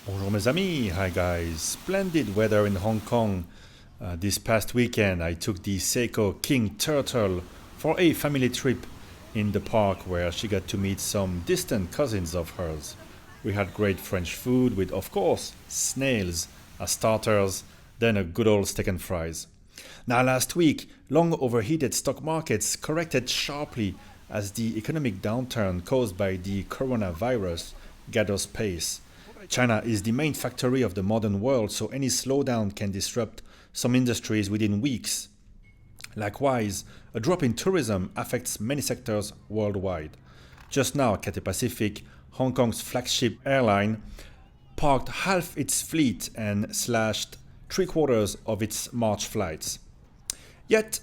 Bonjour mes amis, hi guys. Splendid weather in Hong Kong. This past weekend I took the Seiko King Turtle for a family trip in the park where she got to meet some distant cousins of hers. We had great French food with, of course, snails as starters, then a good old steak and fries. Now, last week, long overheated stock markets corrected sharply as the economic downturn caused by the coronavirus gathers pace. China is the main factory of the modern world, so any slowdown can disrupt some industries within weeks. Likewise, a drop in tourism affects many sectors worldwide. Just now, Cathay Pacific, Hong Kong's flagship airline, parked half its fleet and slashed three quarters of its March flights. Yet,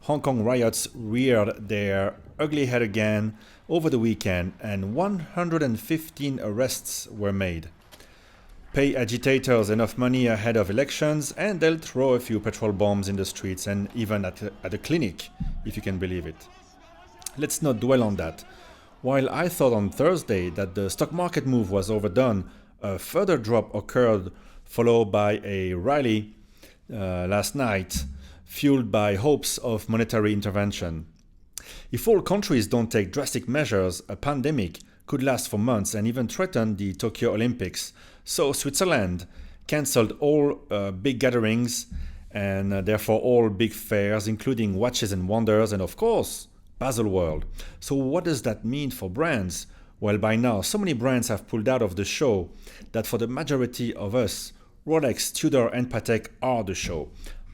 Hong Kong riots reared their ugly head again over the weekend and 115 arrests were made. Pay agitators enough money ahead of elections and they'll throw a few petrol bombs in the streets and even at a clinic, if you can believe it. Let's not dwell on that. While I thought on Thursday that the stock market move was overdone, a further drop occurred, followed by a rally last night, fueled by hopes of monetary intervention. If all countries don't take drastic measures, a pandemic could last for months and even threaten the Tokyo Olympics. So Switzerland cancelled all big gatherings and therefore all big fairs, including Watches and Wonders and of course Basel World. So what does that mean for brands? Well, by now, so many brands have pulled out of the show that for the majority of us, Rolex, Tudor, and Patek are the show.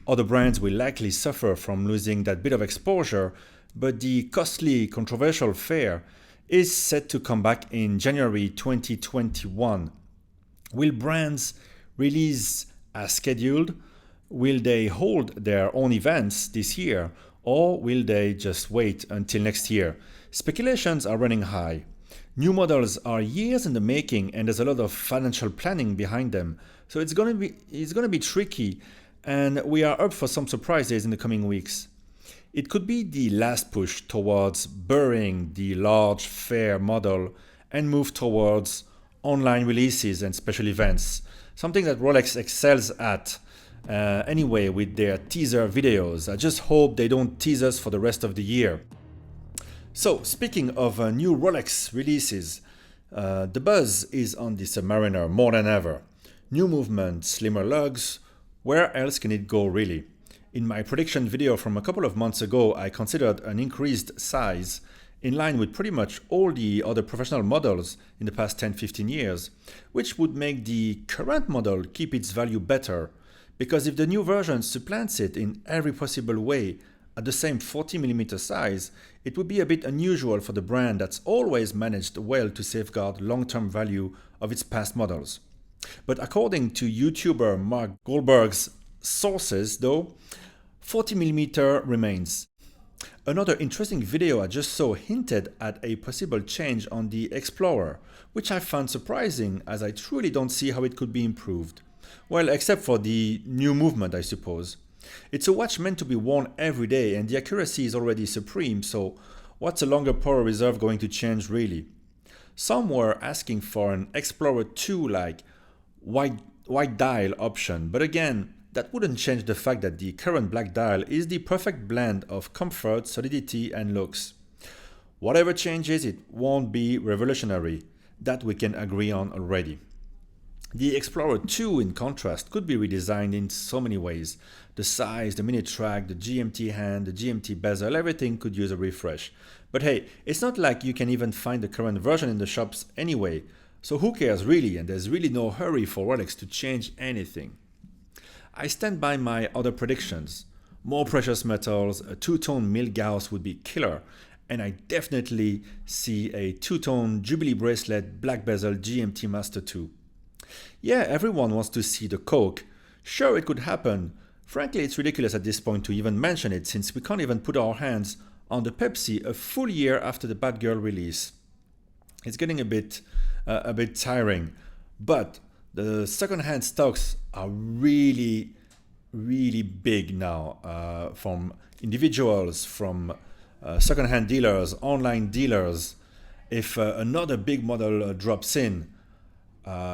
Other brands will likely suffer from losing that bit of exposure, but the costly, controversial fair is set to come back in January 2021. Will brands release as scheduled? Will they hold their own events this year? Or will they just wait until next year? Speculations are running high. New models are years in the making and there's a lot of financial planning behind them. So it's going to be tricky and we are up for some surprises in the coming weeks. It could be the last push towards burying the large fair model and move towards online releases and special events, something that Rolex excels at anyway with their teaser videos. I just hope they don't tease us for the rest of the year. So, speaking of new Rolex releases, the buzz is on the Submariner more than ever. New movement, slimmer lugs, where else can it go really? In my prediction video from a couple of months ago, I considered an increased size in line with pretty much all the other professional models in the past 10-15 years, which would make the current model keep its value better, because if the new version supplants it in every possible way at the same 40mm size, it would be a bit unusual for the brand that's always managed well to safeguard long-term value of its past models. But according to YouTuber Mark Goldberg's sources, though, 40mm remains. Another interesting video I just saw hinted at a possible change on the Explorer, which I found surprising as I truly don't see how it could be improved. Well, except for the new movement, I suppose. It's a watch meant to be worn every day and the accuracy is already supreme, so what's a longer power reserve going to change really? Some were asking for an Explorer 2 like white dial option, but again, that wouldn't change the fact that the current black dial is the perfect blend of comfort, solidity and looks. Whatever changes, it won't be revolutionary. That we can agree on already. The Explorer 2, in contrast, could be redesigned in so many ways. The size, the mini track, the GMT hand, the GMT bezel, everything could use a refresh. But hey, it's not like you can even find the current version in the shops anyway. So who cares really, and there's really no hurry for Rolex to change anything. I stand by my other predictions. More precious metals, a two-tone Milgauss would be killer, and I definitely see a two-tone Jubilee bracelet black bezel GMT Master 2. Yeah, everyone wants to see the Coke. Sure, it could happen. Frankly, it's ridiculous at this point to even mention it since we can't even put our hands on the Pepsi a full year after the Bad Girl release. It's getting a bit tiring, but the second-hand stocks are really big now from individuals, from second-hand dealers, online dealers. If another big model drops in,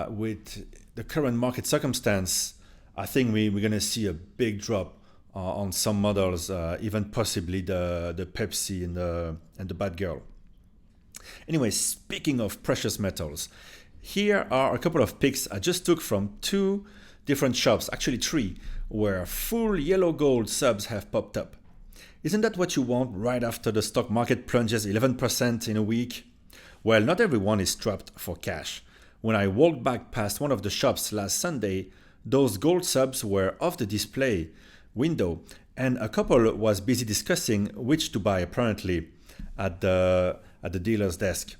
with the current market circumstance, I think we're going to see a big drop on some models, even possibly the Pepsi and the Bad Girl. Anyway, speaking of precious metals, here are a couple of picks I just took from 2 different shops, actually 3, where full yellow gold subs have popped up. Isn't that what you want right after the stock market plunges 11% in a week? Well, not everyone is strapped for cash. When I walked back past one of the shops last Sunday, those gold subs were off the display window, and a couple was busy discussing which to buy apparently at the dealer's desk.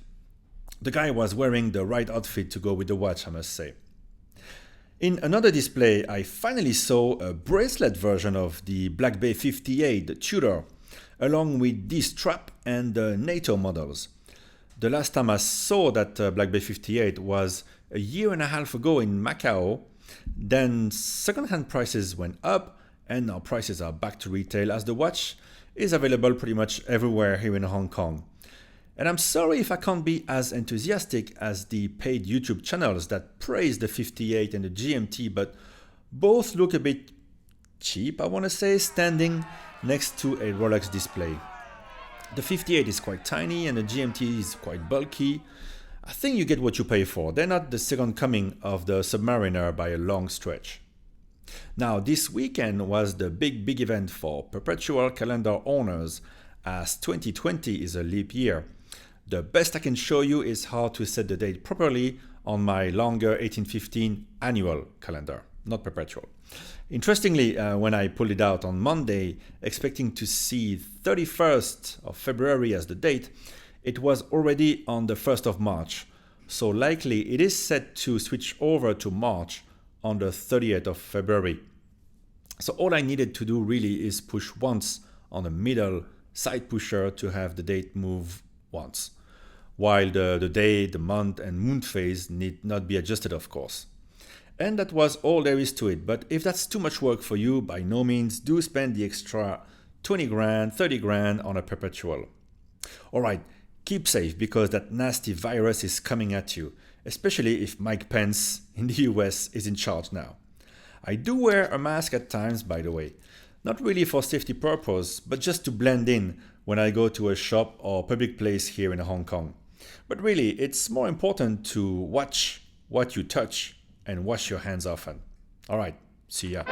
The guy was wearing the right outfit to go with the watch, I must say. In another display, I finally saw a bracelet version of the Black Bay 58, the Tudor, along with this strap and the NATO models. The last time I saw that Black Bay 58 was a year and a half ago in Macau. Then second-hand prices went up, and now prices are back to retail as the watch is available pretty much everywhere here in Hong Kong. And I'm sorry if I can't be as enthusiastic as the paid YouTube channels that praise the 58 and the GMT, but both look a bit cheap, I want to say, standing next to a Rolex display. The 58 is quite tiny and the GMT is quite bulky. I think you get what you pay for. They're not the second coming of the Submariner by a long stretch. Now, this weekend was the big event for perpetual calendar owners, as 2020 is a leap year. The best I can show you is how to set the date properly on my longer 1815 annual calendar, not perpetual. Interestingly, when I pulled it out on Monday, expecting to see 31st of February as the date, it was already on the 1st of March. So likely it is set to switch over to March on the 30th of February. So all I needed to do really is push once on the middle side pusher to have the date move once, while the day, the month and moon phase need not be adjusted, of course. And that was all there is to it. But if that's too much work for you, by no means do spend the extra 20 grand, 30 grand on a perpetual. All right, keep safe because that nasty virus is coming at you, especially if Mike Pence in the US is in charge now. I do wear a mask at times, by the way. Not really for safety purpose, but just to blend in when I go to a shop or public place here in Hong Kong. But really, it's more important to watch what you touch and wash your hands often. All right, see ya.